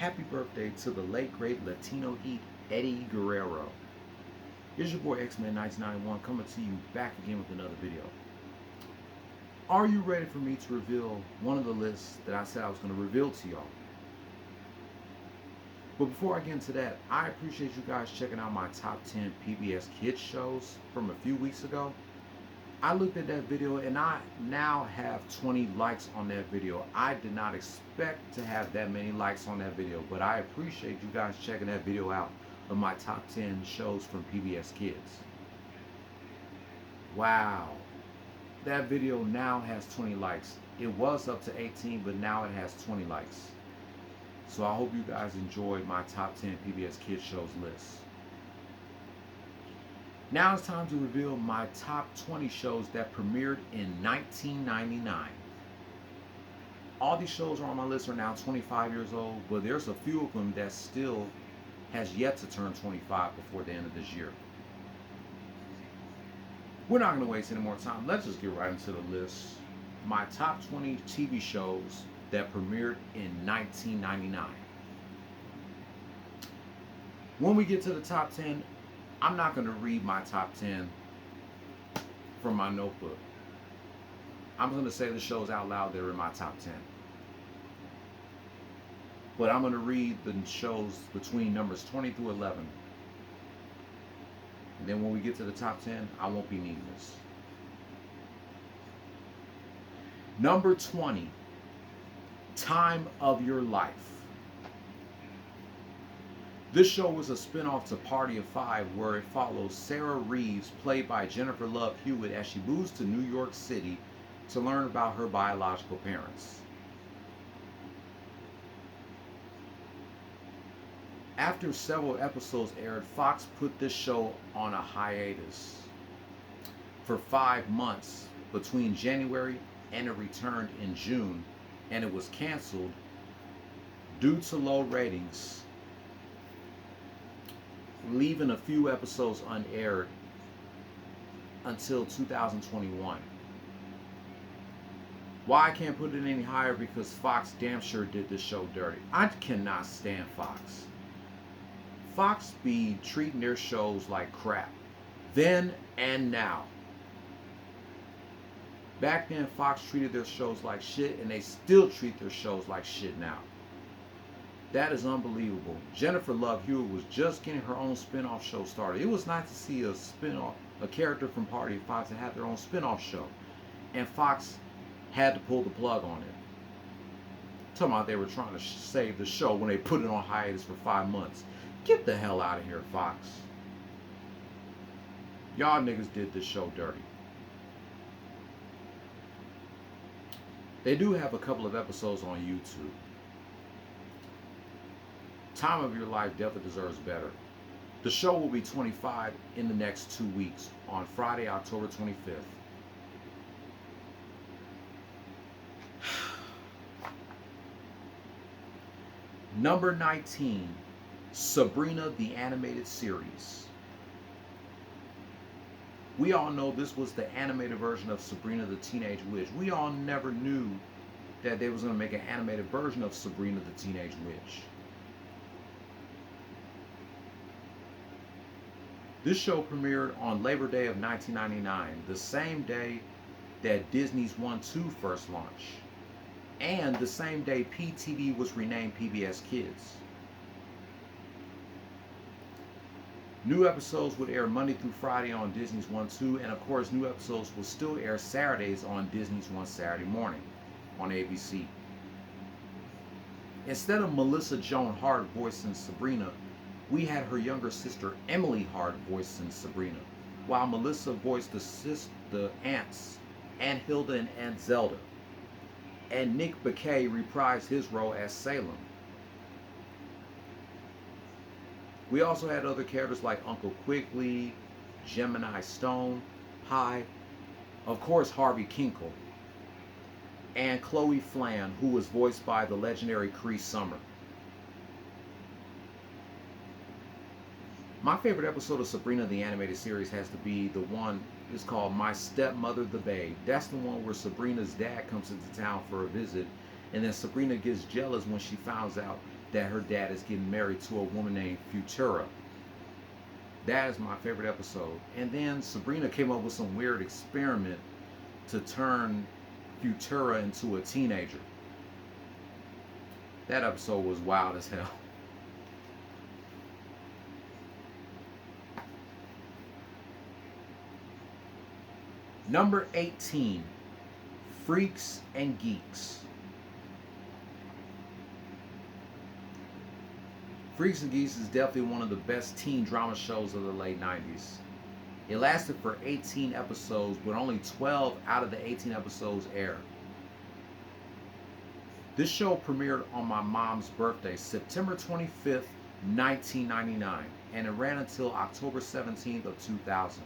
Happy birthday to the late great Latino Heat, Eddie Guerrero. Here's your boy X-Men 1991 coming to you back again with another video. Are you ready for me to reveal one of the lists that I said I was going to reveal to y'all? But before I get into that, I appreciate you guys checking out my top 10 PBS Kids shows from a few weeks ago. I looked at that video and I now have 20 likes on that video. I did not expect to have that many likes on that video, but I appreciate you guys checking that video out of my top 10 shows from PBS Kids. Wow. That video now has 20 likes. It was up to 18, but now it has 20 likes. So I hope you guys enjoyed my top 10 PBS Kids shows list. Now it's time to reveal my top 20 shows that premiered in 1999. All these shows on my list are now 25 years old, but there's a few of them that still has yet to turn 25 before the end of this year. We're not going to waste any more time. Let's just get right into the list. My top 20 TV shows that premiered in 1999. When we get to the top 10, I'm not going to read my top 10 from my notebook. I'm going to say the shows out loud that are in my top 10. But I'm going to read the shows between numbers 20 through 11. And then when we get to the top 10, I won't be needing this. Number 20, Time of Your Life. This show was a spinoff to Party of Five, where it follows Sarah Reeves, played by Jennifer Love Hewitt, as she moves to New York City to learn about her biological parents. After several episodes aired, Fox put this show on a hiatus for 5 months between January and it returned in June, and it was canceled due to low ratings, leaving a few episodes unaired until 2021. Why I can't put it any higher? Because Fox damn sure did this show dirty. I cannot stand Fox. Fox be treating their shows like crap, then and now. Back then, Fox treated their shows like shit, and they still treat their shows like shit now. That is unbelievable. Jennifer Love Hewitt was just getting her own spin-off show started. It was nice to see a spin-off, a character from Party of Five to have their own spin-off show. And Fox had to pull the plug on it. Talking about they were trying to save the show when they put it on hiatus for 5 months. Get the hell out of here, Fox. Y'all niggas did this show dirty. They do have a couple of episodes on YouTube. Time of Your Life definitely deserves better. The show will be 25 in the next 2 weeks on Friday, October 25th. Number 19, Sabrina the Animated Series. We all know this was the animated version of Sabrina the Teenage Witch. We all never knew that they was going to make an animated version of Sabrina the Teenage Witch. This show premiered on Labor Day of 1999, the same day that Disney's 1-2 first launched, and the same day PTV was renamed PBS Kids. New episodes would air Monday through Friday on Disney's 1-2, and of course new episodes will still air Saturdays on Disney's One Saturday Morning on ABC. Instead of Melissa Joan Hart voicing Sabrina, we had her younger sister Emily Hart voicing Sabrina, while Melissa voiced the aunts, Aunt Hilda and Aunt Zelda, and Nick Bakay reprised his role as Salem. We also had other characters like Uncle Quigley, Gemini Stone, Pie, of course Harvey Kinkle, and Chloe Flan, who was voiced by the legendary Cree Summer. My favorite episode of Sabrina the Animated Series has to be the one, it's called My Stepmother the Babe. That's the one where Sabrina's dad comes into town for a visit, and then Sabrina gets jealous when she finds out that her dad is getting married to a woman named Futura. That is my favorite episode. And then Sabrina came up with some weird experiment to turn Futura into a teenager. That episode was wild as hell. Number 18, Freaks and Geeks. Freaks and Geeks is definitely one of the best teen drama shows of the late 90s. It lasted for 18 episodes, but only 12 out of the 18 episodes aired. This show premiered on my mom's birthday, September 25th, 1999, and it ran until October 17th of 2000.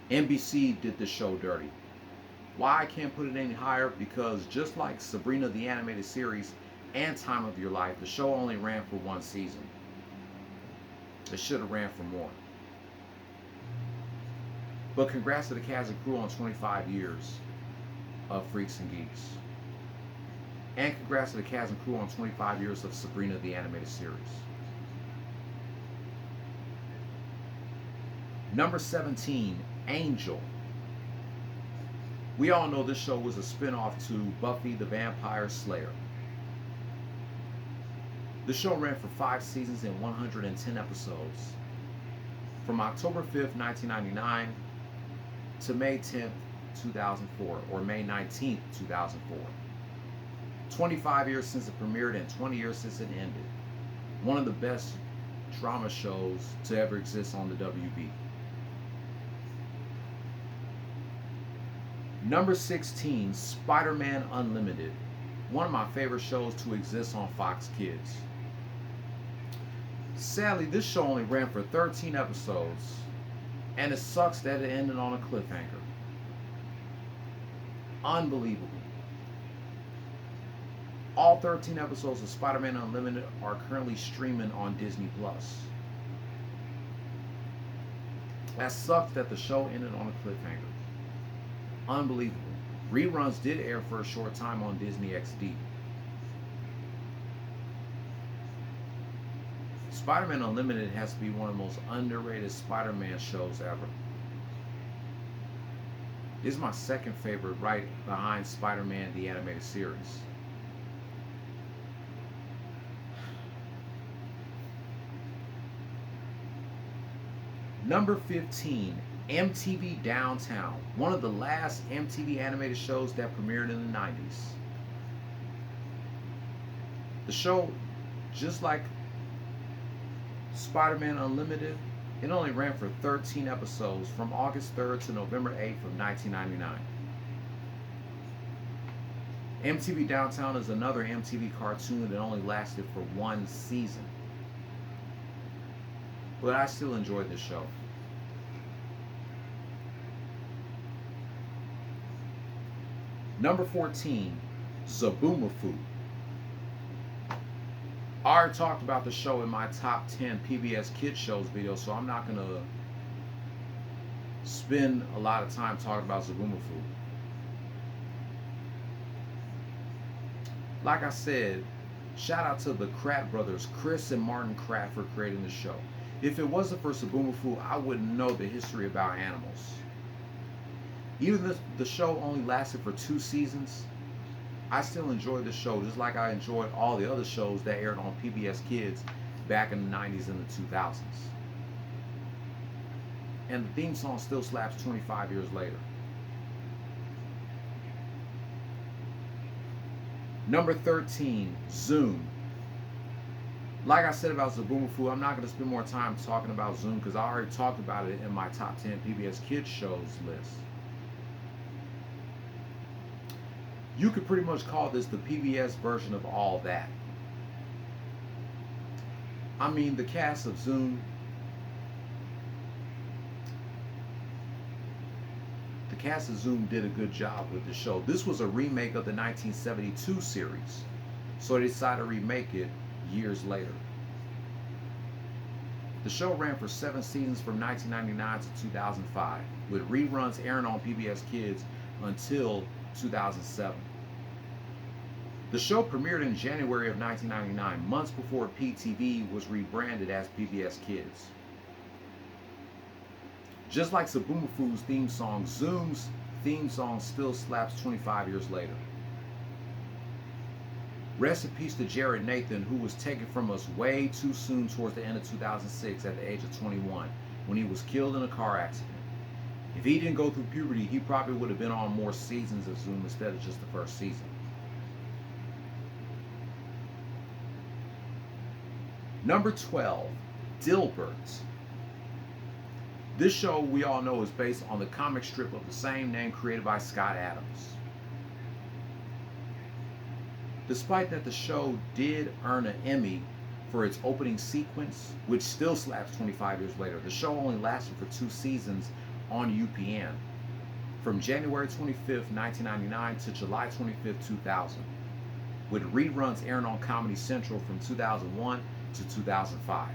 NBC did the show dirty. Why I can't put it any higher? Because just like Sabrina the Animated Series and Time of Your Life, the show only ran for one season. It should have ran for more. But congrats to the cast and crew on 25 years of Freaks and Geeks. And congrats to the cast and crew on 25 years of Sabrina the Animated Series. Number 17, Angel. We all know this show was a spinoff to Buffy the Vampire Slayer. The show ran for 5 seasons and 110 episodes. From October 5th, 1999 to May 10th, 2004, or May 19th, 2004. 25 years since it premiered and 20 years since it ended. One of the best drama shows to ever exist on the WB. Number 16, Spider-Man Unlimited. One of my favorite shows to exist on Fox Kids. Sadly, this show only ran for 13 episodes, and it sucks that it ended on a cliffhanger. Unbelievable. All 13 episodes of Spider-Man Unlimited are currently streaming on Disney+. That sucks that the show ended on a cliffhanger. Unbelievable. Reruns did air for a short time on Disney XD. Spider-Man Unlimited has to be one of the most underrated Spider-Man shows ever. This is my second favorite, right behind Spider-Man the Animated Series. Number 15, MTV Downtown, one of the last MTV animated shows that premiered in the 90s. The show, just like Spider-Man Unlimited, it only ran for 13 episodes from August 3rd to November 8th of 1999. MTV Downtown is another MTV cartoon that only lasted for one season. But I still enjoyed this show. Number 14, Zoboomafoo. I already talked about the show in my top 10 PBS Kids shows video, so I'm not going to spend a lot of time talking about Zoboomafoo. Like I said, shout out to the Kratt brothers, Chris and Martin Kratt, for creating the show. If it wasn't for Zoboomafoo, I wouldn't know the history about animals. Even though the show only lasted for 2 seasons, I still enjoyed the show just like I enjoyed all the other shows that aired on PBS Kids back in the 90s and the 2000s. And the theme song still slaps 25 years later. Number 13, Zoom. Like I said about Zoboomafoo, I'm not going to spend more time talking about Zoom because I already talked about it in my top 10 PBS Kids shows list. You could pretty much call this the PBS version of All That. I mean, the cast of Zoom, did a good job with the show. This was a remake of the 1972 series, so they decided to remake it years later. The show ran for 7 seasons from 1999 to 2005, with reruns airing on PBS Kids until 2007. The show premiered in January of 1999, months before PTV was rebranded as PBS Kids. Just like Sabumafu's theme song, Zoom's theme song still slaps 25 years later. Rest in peace to Jared Nathan, who was taken from us way too soon towards the end of 2006 at the age of 21 when he was killed in a car accident. If he didn't go through puberty, he probably would have been on more seasons of Zoom instead of just the first season. Number 12, Dilbert. This show we all know is based on the comic strip of the same name created by Scott Adams. Despite that the show did earn an Emmy for its opening sequence, which still slaps 25 years later, the show only lasted for 2 seasons on UPN, from January 25th, 1999 to July 25th, 2000, with reruns airing on Comedy Central from 2001 to 2005.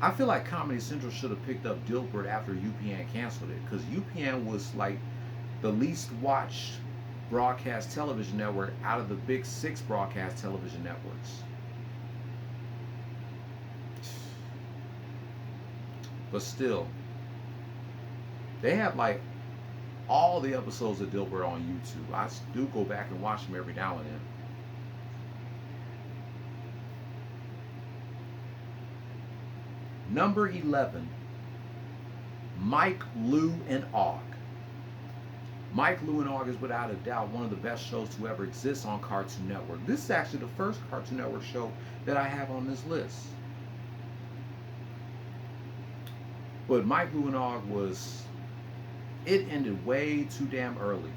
I feel like Comedy Central should have picked up Dilbert after UPN canceled it, because UPN was like the least watched broadcast television network out of the big 6 broadcast television networks. But still, they have like all the episodes of Dilbert on YouTube. I do go back and watch them every now and then. Number 11, Mike, Lou, and Og. Mike, Lou, and Og is without a doubt one of the best shows to ever exist on Cartoon Network. This is actually the first Cartoon Network show that I have on this list. But Mike, Lou, and Og it ended way too damn early.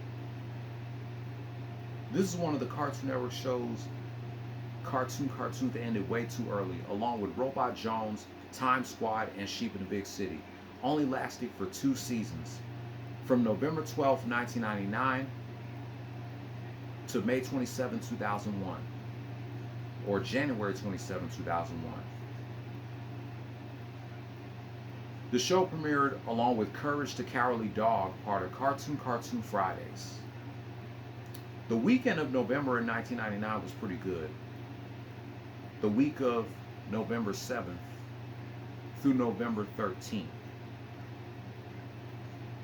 This is one of the Cartoon Network shows, cartoons that ended way too early, along with Robot Jones, Time Squad, and Sheep in the Big City, only lasting for 2 seasons, from November 12, 1999 to May 27, 2001, or January 27, 2001. The show premiered along with Courage the Cowardly Dog, part of Cartoon Fridays. The weekend of November in 1999 was pretty good. The week of November 7th through November 13th.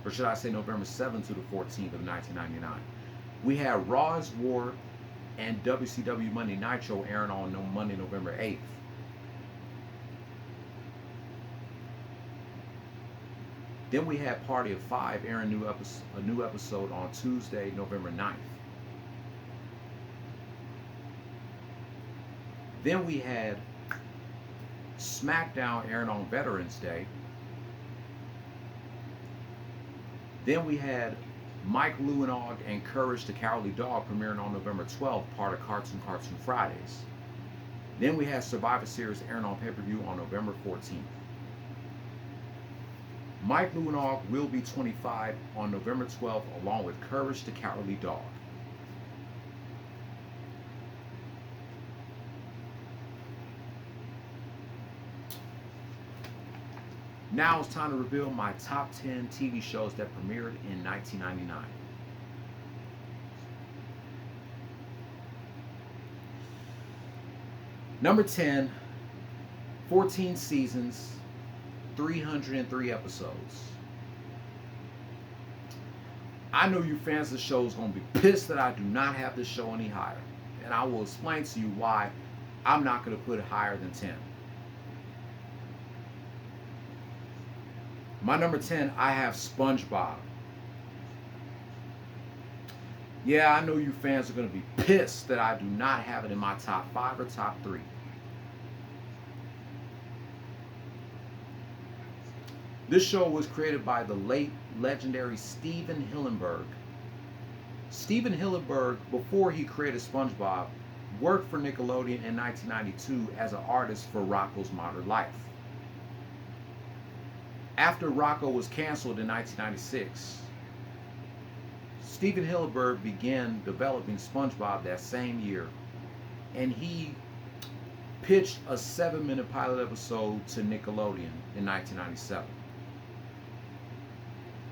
Or should I say November 7th to the 14th of 1999. We had Raw's War and WCW Monday Nitro airing on Monday, November 8th. Then we had Party of 5 airing a new episode on Tuesday, November 9th. Then we had SmackDown airing on Veterans Day. Then we had Mike, Lou, and Og and Courage the Cowardly Dog premiering on November 12th, part of Cartoon Fridays. Then we had Survivor Series airing on pay-per-view on November 14th. Mike, Lou, and Og will be 25 on November 12th, along with Courage the Cowardly Dog. Now it's time to reveal my top 10 TV shows that premiered in 1999. Number 10, 14 seasons, 303 episodes. I know you fans of the show is going to be pissed that I do not have this show any higher. And I will explain to you why I'm not going to put it higher than 10. My number 10, I have SpongeBob. Yeah, I know you fans are going to be pissed that I do not have it in my top 5 or top 3. This show was created by the late legendary Stephen Hillenburg. Stephen Hillenburg, before he created SpongeBob, worked for Nickelodeon in 1992 as an artist for Rocko's Modern Life. After Rocko was canceled in 1996, Stephen Hillenburg began developing SpongeBob that same year, and he pitched a 7-minute pilot episode to Nickelodeon in 1997.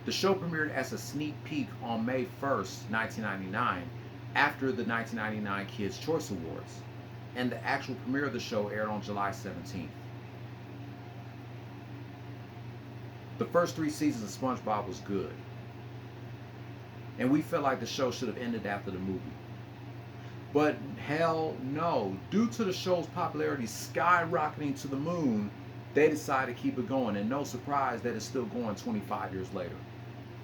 The show premiered as a sneak peek on May 1st, 1999, after the 1999 Kids' Choice Awards, and the actual premiere of the show aired on July 17th. The first 3 seasons of SpongeBob was good, and we felt like the show should have ended after the movie. But hell no, due to the show's popularity skyrocketing to the moon, they decided to keep it going, and no surprise that it's still going 25 years later.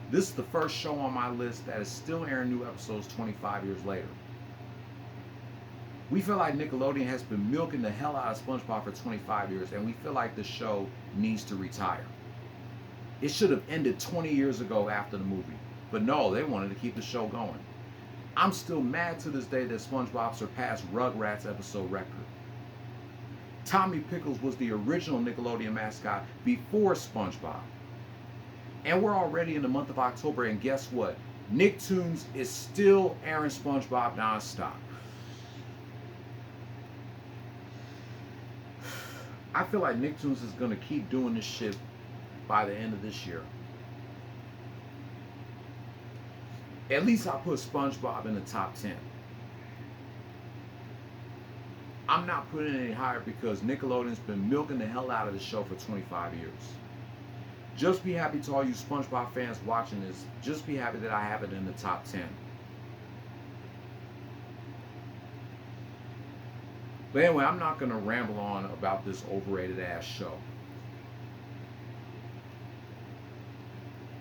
This is the first show on my list that is still airing new episodes 25 years later. We feel like Nickelodeon has been milking the hell out of SpongeBob for 25 years, and we feel like the show needs to retire. It should have ended 20 years ago after the movie, but no, they wanted to keep the show going. I'm still mad to this day that SpongeBob surpassed Rugrats episode record. Tommy Pickles was the original Nickelodeon mascot before SpongeBob. And we're already in the month of October, and guess what? Nicktoons is still airing SpongeBob nonstop. I feel like Nicktoons is going to keep doing this shit by the end of this year. At least I'll put SpongeBob in the top 10. I'm not putting it any higher because Nickelodeon's been milking the hell out of the show for 25 years. Just be happy to all you SpongeBob fans watching this. Just be happy that I have it in the top 10. But anyway, I'm not going to ramble on about this overrated ass show.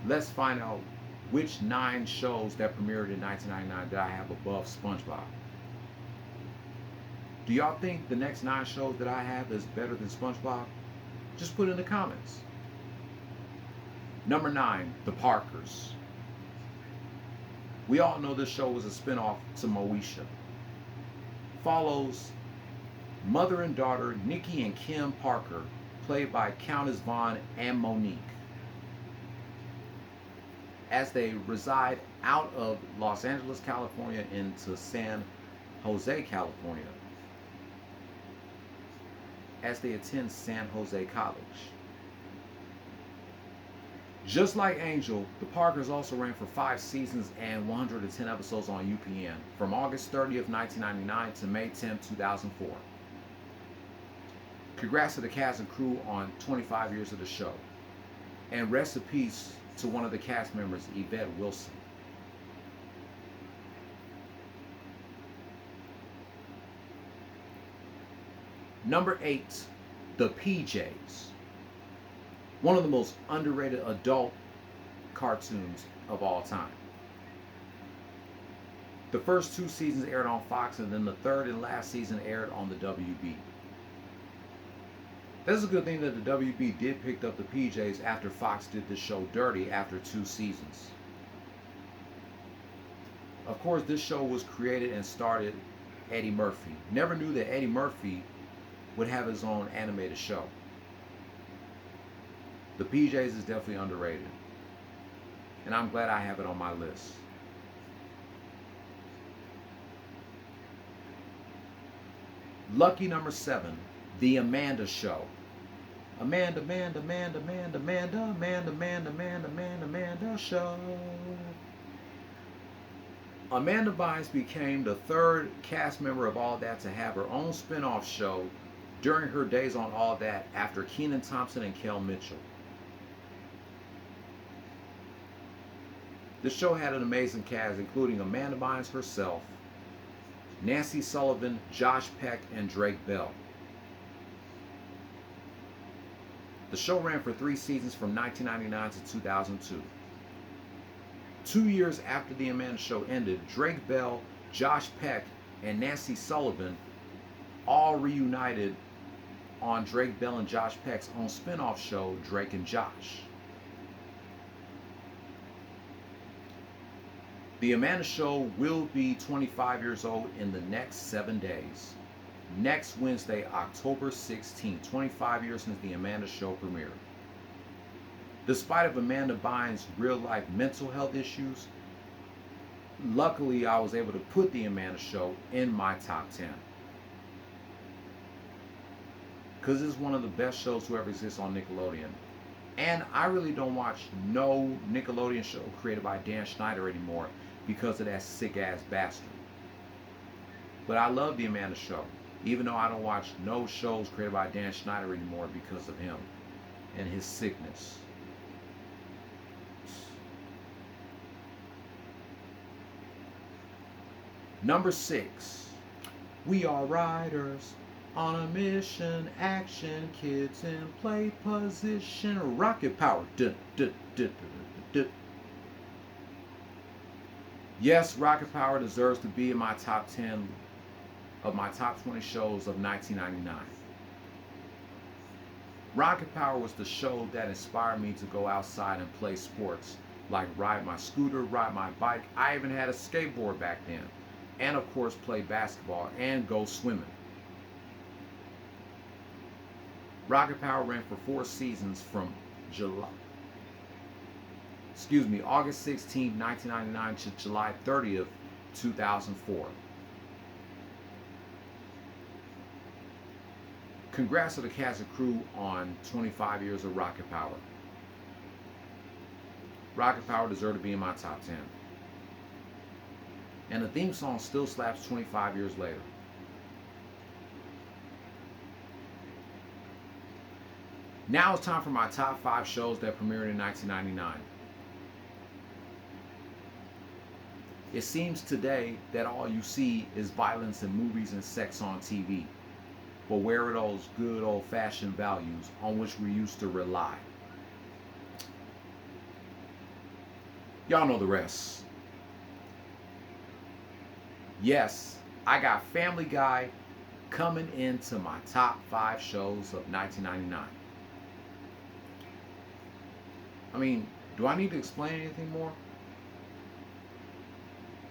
Let's find out which 9 shows that premiered in 1999 that I have above SpongeBob. Do y'all think the next 9 shows that I have is better than SpongeBob? Just put it in the comments. Number 9, The Parkers. We all know this show was a spinoff to Moesha. Follows mother and daughter Nikki and Kim Parker, played by Countess Vaughn and Monique, as they reside out of Los Angeles, California into San Jose, California, as they attend San Jose College. Just like Angel, The Parkers also ran for 5 seasons and 110 episodes on UPN from August 30th, 1999 to May 10th, 2004. Congrats to the cast and crew on 25 years of the show. And rest in peace to one of the cast members, Yvette Wilson. Number 8, The PJs. One of the most underrated adult cartoons of all time. The first 2 seasons aired on Fox, and then the third and last season aired on the WB. That's a good thing that the WB did pick up the PJs after Fox did the show dirty after 2 seasons. Of course, this show was created and started Eddie Murphy. Never knew that Eddie Murphy would have his own animated show. The PJs is definitely underrated, and I'm glad I have it on my list. Lucky number 7, The Amanda Show. Amanda Show. Amanda Bynes became the 3rd cast member of All That to have her own spin-off show during her days on All That after Kenan Thompson and Kel Mitchell. The show had an amazing cast, including Amanda Bynes herself, Nancy Sullivan, Josh Peck, and Drake Bell. The show ran for 3 seasons from 1999 to 2002. 2 years after The Amanda Show ended, Drake Bell, Josh Peck, and Nancy Sullivan all reunited on Drake Bell and Josh Peck's own spin-off show, Drake and Josh. The Amanda Show will be 25 years old in the next 7 days. Next Wednesday, October 16th, 25 years since The Amanda Show premiered. Despite of Amanda Bynes' real-life mental health issues, luckily I was able to put The Amanda Show in my top 10. Because it's one of the best shows to ever exist on Nickelodeon. And I really don't watch no Nickelodeon show created by Dan Schneider anymore because of that sick-ass bastard. But I love the Amanda Show, even though I don't watch no shows created by Dan Schneider anymore because of him and his sickness. Number 6, we are riders on a mission, action, kids in play position, rocket power. Duh, duh, duh, duh, duh, duh. Yes, Rocket Power deserves to be in my top 10 of my top 20 shows of 1999. Rocket Power was the show that inspired me to go outside and play sports, like ride my scooter, ride my bike. I even had a skateboard back then. And of course play basketball and go swimming. Rocket Power ran for 4 seasons from August 16, 1999 to July 30th, 2004. Congrats to the cast and crew on 25 years of Rocket Power. Rocket Power deserved to be in my top 10. And the theme song still slaps 25 years later. Now it's time for my top 5 shows that premiered in 1999. It seems today that all you see is violence in movies and sex on TV. But where are those good old-fashioned values on which we used to rely? Y'all know the rest. Yes, I got Family Guy coming into my top 5 shows of 1999. I mean, do I need to explain anything more?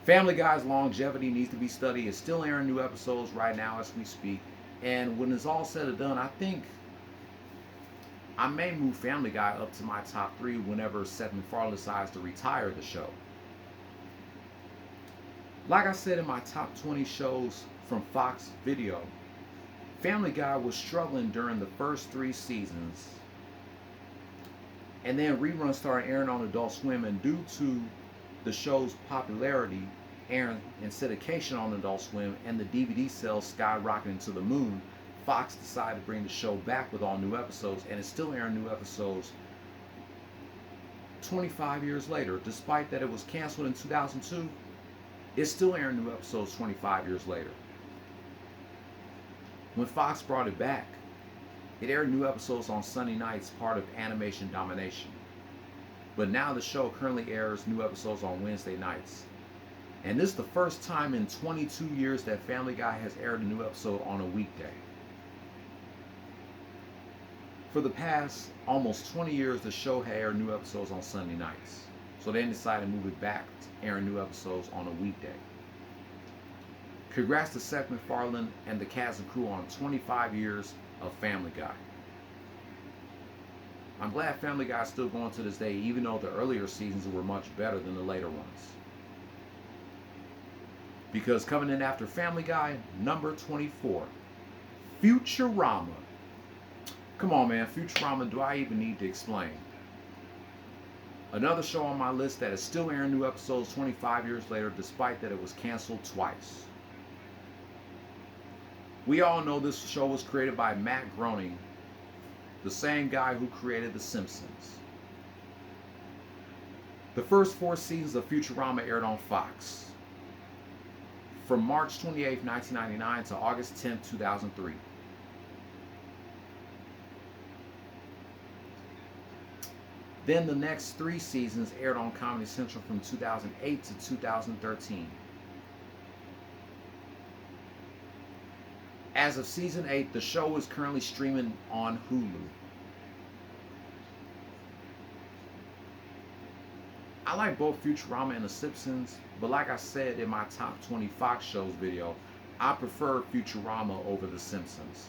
Family Guy's longevity needs to be studied. It's still airing new episodes right now as we speak. And when it's all said and done, I think I may move Family Guy up to my top 3 whenever Seth MacFarlane decides to retire the show. Like I said in my top 20 shows from Fox Video, Family Guy was struggling during the first 3 seasons. And then reruns started airing on Adult Swim, and due to the show's popularity airing in syndication on Adult Swim and the DVD sales skyrocketing to the moon, Fox decided to bring the show back with all new episodes, and it's still airing new episodes 25 years later. Despite that it was canceled in 2002, it's still airing new episodes 25 years later. When Fox brought it back, it aired new episodes on Sunday nights, part of Animation Domination. But now the show currently airs new episodes on Wednesday nights. And this is the first time in 22 years that Family Guy has aired a new episode on a weekday. For the past almost 20 years, the show had aired new episodes on Sunday nights. So they decided to move it back to airing new episodes on a weekday. Congrats to Seth MacFarlane and the cast and crew on 25 years of Family Guy. I'm glad Family Guy is still going to this day, even though the earlier seasons were much better than the later ones. Because coming in after Family Guy, number 24, Futurama. Come on, man, Futurama, do I even need to explain? Another show on my list that is still airing new episodes 25 years later, despite that it was canceled twice. We all know this show was created by Matt Groening, the same guy who created The Simpsons. The first 4 seasons of Futurama aired on Fox from March 28, 1999 to August 10, 2003. Then the next 3 seasons aired on Comedy Central from 2008 to 2013. As of season 8, the show is currently streaming on Hulu. I like both Futurama and The Simpsons, but like I said in my top 20 Fox shows video, I prefer Futurama over The Simpsons.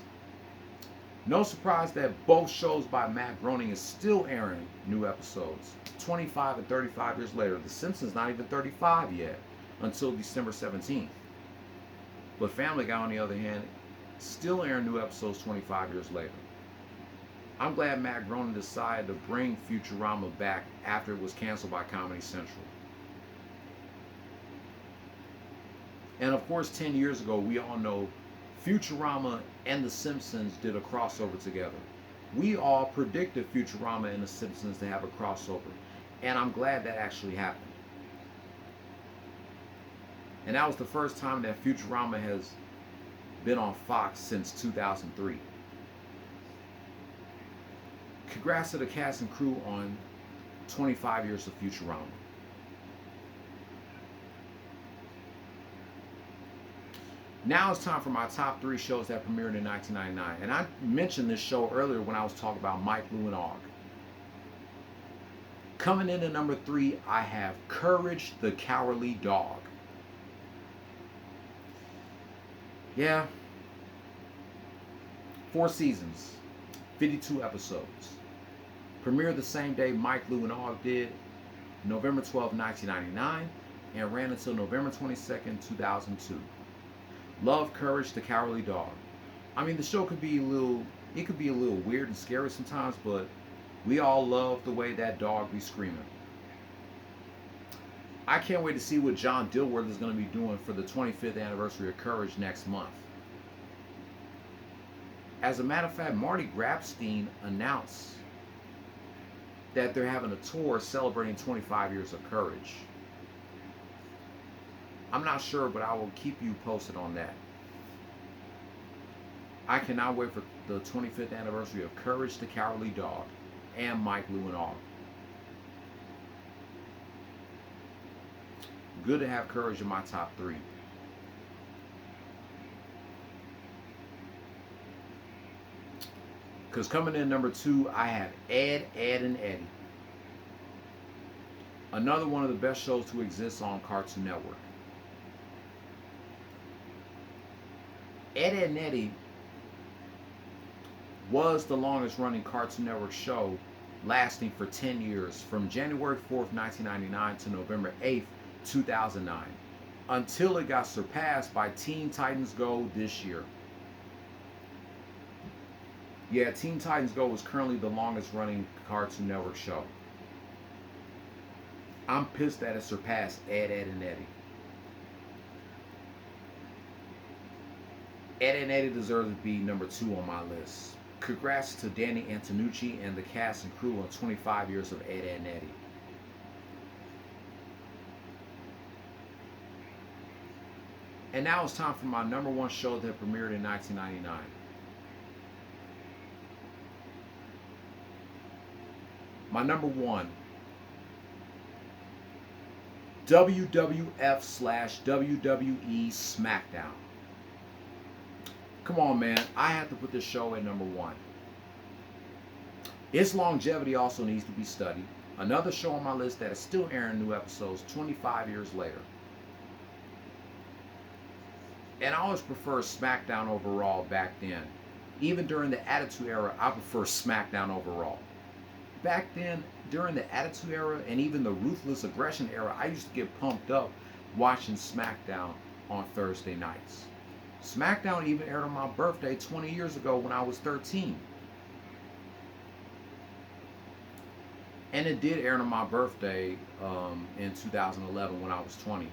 No surprise that both shows by Matt Groening is still airing new episodes 25 and 35 years later. The Simpsons not even 35 yet until December 17th. But Family Guy, on the other hand, still airing new episodes 25 years later. I'm glad Matt Groening decided to bring Futurama back after it was canceled by Comedy Central. And of course, 10 years ago, we all know Futurama and The Simpsons did a crossover together. We all predicted Futurama and The Simpsons to have a crossover. And I'm glad that actually happened. And that was the first time that Futurama has been on Fox since 2003. Congrats to the cast and crew on 25 years of Futurama. Now it's time for my top 3 shows that premiered in 1999. And I mentioned this show earlier when I was talking about Mike, Lou, and Og. Coming in at number 3, I have Courage the Cowardly Dog. Yeah. 4 seasons, 52 episodes. Premiered the same day Mike, Lou, and Og did, November 12, 1999, and ran until November 22nd, 2002. Love Courage the Cowardly Dog. I mean, the show could be a little weird and scary sometimes, but we all love the way that dog be screaming. I can't wait to see what John Dilworth is going to be doing for the 25th anniversary of Courage next month. As a matter of fact, Marty Grabstein announced that they're having a tour celebrating 25 years of Courage. I'm not sure, but I will keep you posted on that. I cannot wait for the 25th anniversary of Courage the Cowardly Dog and Mike, Lou, and Og. Good to have Courage in my top 3. Because coming in number 2, I have Ed, Edd n Eddy. Another one of the best shows to exist on Cartoon Network. Ed, Edd n Eddy was the longest running Cartoon Network show, lasting for 10 years, from January 4th, 1999 to November 8th, 2009, until it got surpassed by Teen Titans Go this year. Yeah, Teen Titans Go is currently the longest running Cartoon Network show. I'm pissed that it surpassed Ed, Edd n Eddy. Ed, Edd n Eddy deserves to be number 2 on my list. Congrats to Danny Antonucci and the cast and crew on 25 years of Ed, Edd n Eddy. And now it's time for my number 1 show that premiered in 1999. My number 1, WWF/WWE SmackDown. Come on, man. I have to put this show at number 1. Its longevity also needs to be studied. Another show on my list that is still airing new episodes 25 years later. And I always prefer SmackDown overall back then. Even during the Attitude Era, I prefer SmackDown overall. Back then, during the Attitude Era and even the Ruthless Aggression Era, I used to get pumped up watching SmackDown on Thursday nights. SmackDown even aired on my birthday 20 years ago when I was 13. And it did air on my birthday in 2011 when I was 20.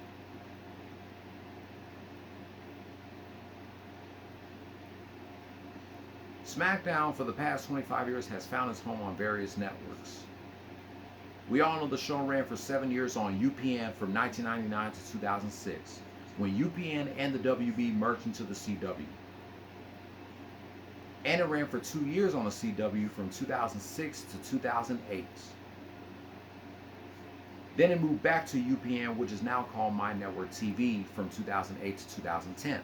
SmackDown for the past 25 years has found its home on various networks. We all know the show ran for 7 years on UPN from 1999 to 2006, when UPN and the WB merged into the CW. And it ran for 2 years on the CW from 2006 to 2008. Then it moved back to UPN, which is now called My Network TV, from 2008 to 2010.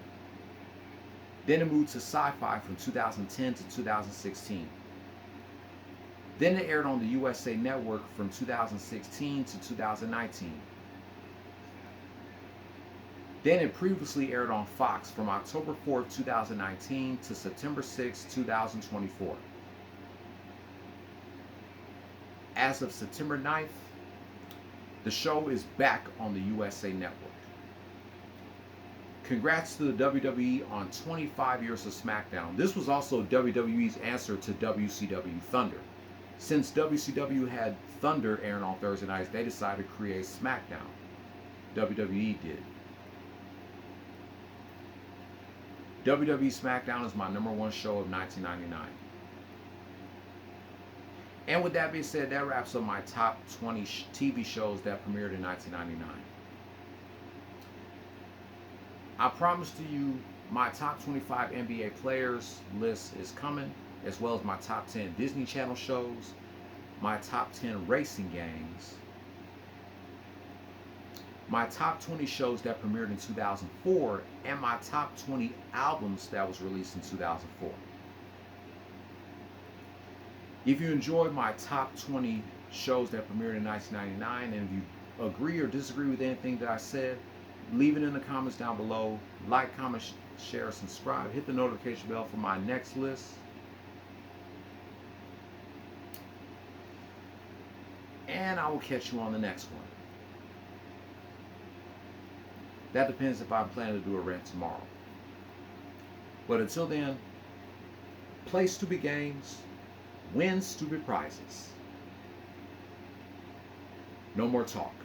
Then it moved to Sci-Fi from 2010 to 2016. Then it aired on the USA Network from 2016 to 2019. Then it previously aired on Fox from October 4th, 2019 to September 6th, 2024. As of September 9th, the show is back on the USA Network. Congrats to the WWE on 25 years of SmackDown. This was also WWE's answer to WCW Thunder. Since WCW had Thunder airing on Thursday nights, they decided to create SmackDown. WWE did. WWE SmackDown is my #1 show of 1999. And with that being said, that wraps up my top 20 TV shows that premiered in 1999. I promise to you, my top 25 NBA players list is coming, as well as my top 10 Disney Channel shows, my top 10 racing games, my top 20 shows that premiered in 2004, and my top 20 albums that was released in 2004. If you enjoyed my top 20 shows that premiered in 1999, and if you agree or disagree with anything that I said, leave it in the comments down below. Like, comment, share, subscribe. Hit the notification bell for my next list. And I will catch you on the next one. That depends if I plan to do a rant tomorrow. But until then, play stupid games, win stupid prizes. No more talk.